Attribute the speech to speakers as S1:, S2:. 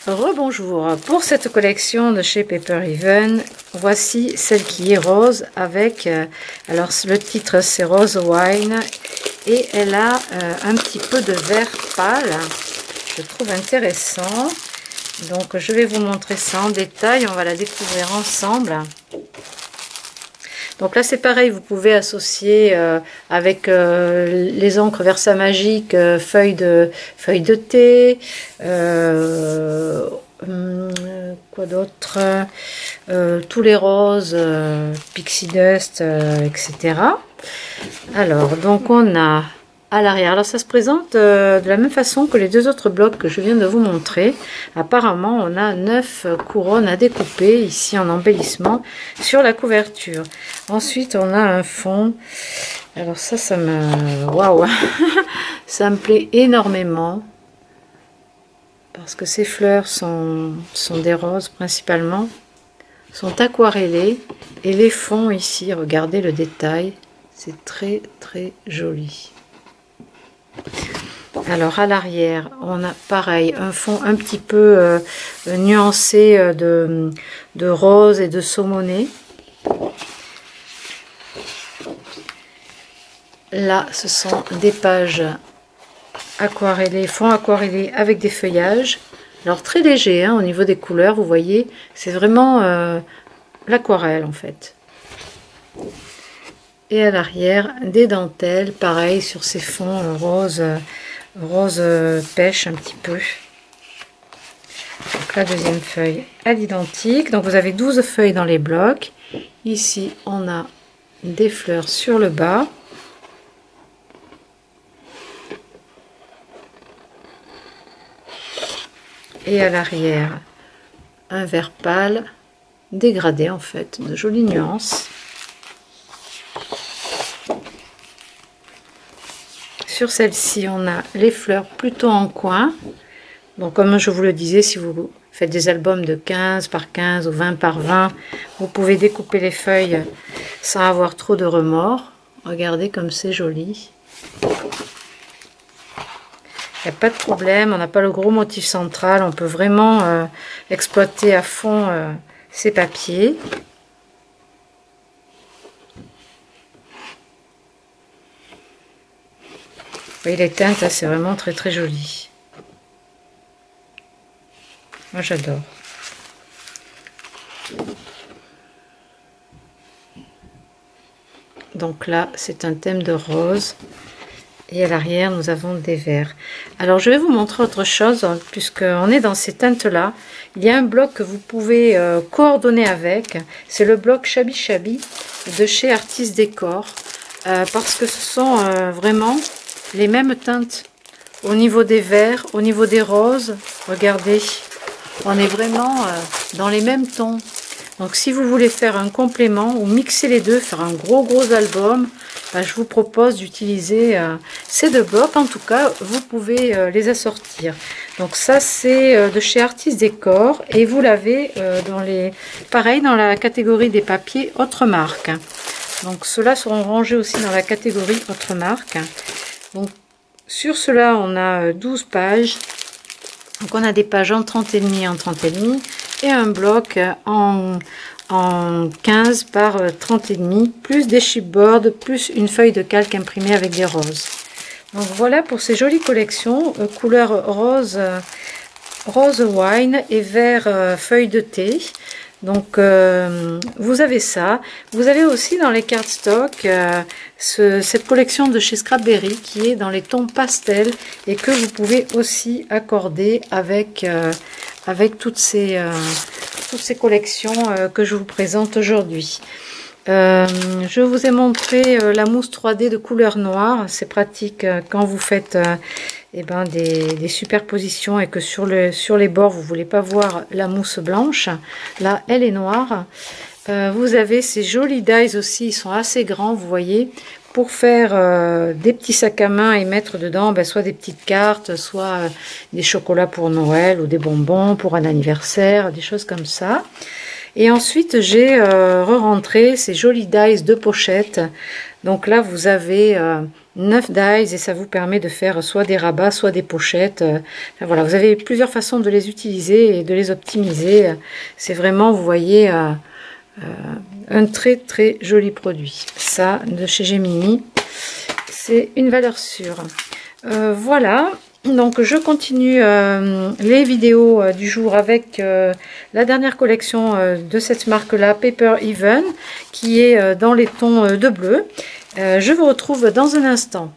S1: Rebonjour, pour cette collection de chez Paper Even, voici celle qui est rose avec, alors le titre c'est Rose Wine et elle a un petit peu de vert pâle, je trouve intéressant. Donc je vais vous montrer ça en détail, on va la découvrir ensemble. Donc là c'est pareil, vous pouvez associer avec les encres Versa Magique, feuilles de thé, quoi d'autre, tous les roses, Pixie Dust, etc. Alors donc on a à l'arrière, alors ça se présente de la même façon que les deux autres blocs que je viens de vous montrer. Apparemment on a 9 couronnes à découper ici en embellissement sur la couverture. Ensuite on a un fond, alors ça me waouh ça me plaît énormément parce que ces fleurs sont des roses principalement, sont aquarellées et les fonds ici, regardez le détail, c'est très joli. Alors à l'arrière on a pareil un fond un petit peu nuancé de rose et de saumoné. Là ce sont des pages aquarellées, fonds aquarellés avec des feuillages, alors très léger hein, au niveau des couleurs, vous voyez c'est vraiment l'aquarelle en fait. Et à l'arrière des dentelles pareil sur ces fonds rose pêche un petit peu. Donc la deuxième feuille à l'identique, donc vous avez 12 feuilles dans les blocs. Ici on a des fleurs sur le bas et à l'arrière un vert pâle dégradé en fait, de jolies nuances. Sur celle-ci, on a les fleurs plutôt en coin. Donc, comme je vous le disais, si vous faites des albums de 15 par 15 ou 20 par 20, vous pouvez découper les feuilles sans avoir trop de remords. Regardez comme c'est joli. Il n'y a pas de problème, on n'a pas le gros motif central. On peut vraiment exploiter à fond ces papiers. Vous voyez les teintes, c'est vraiment très joli. Moi j'adore. Donc là c'est un thème de rose et à l'arrière nous avons des verts. Alors je vais vous montrer autre chose puisqu'on est dans ces teintes là. Il y a un bloc que vous pouvez coordonner avec, c'est le bloc Shabby Shabby de chez Artist Décor parce que ce sont vraiment les mêmes teintes au niveau des verts, au niveau des roses. Regardez, on est vraiment dans les mêmes tons. Donc si vous voulez faire un complément ou mixer les deux, faire un gros album, je vous propose d'utiliser ces deux blocs. En tout cas vous pouvez les assortir. Donc ça c'est de chez Artist Décor et vous l'avez pareil dans la catégorie des papiers autres marques. Donc ceux-là seront rangés aussi dans la catégorie autres marques. Donc sur cela on a 12 pages, donc on a des pages en 30,5 en 30,5 et un bloc en 15 par 30,5 plus des chipboards plus une feuille de calque imprimée avec des roses. Donc voilà pour ces jolies collections couleur rose wine et vert feuille de thé. Donc vous avez ça, vous avez aussi dans les cardstock cette collection de chez Scrapberry qui est dans les tons pastel et que vous pouvez aussi accorder avec toutes ces collections que je vous présente aujourd'hui. Je vous ai montré la mousse 3D de couleur noire, c'est pratique quand vous faites des superpositions et que sur les bords vous voulez pas voir la mousse blanche. Là elle est noire. Vous avez ces jolis dies aussi, ils sont assez grands, vous voyez, pour faire des petits sacs à main et mettre dedans soit des petites cartes, soit des chocolats pour Noël ou des bonbons pour un anniversaire, des choses comme ça. Et ensuite j'ai re-rentré ces jolis dies de pochette. Donc là vous avez 9 dies et ça vous permet de faire soit des rabats, soit des pochettes. Enfin, voilà, vous avez plusieurs façons de les utiliser et de les optimiser. C'est vraiment, vous voyez, un très très joli produit. Ça, de chez Gemini, c'est une valeur sûre. Voilà, donc je continue les vidéos du jour avec la dernière collection de cette marque-là, Paper Even, qui est dans les tons de bleu. Je vous retrouve dans un instant.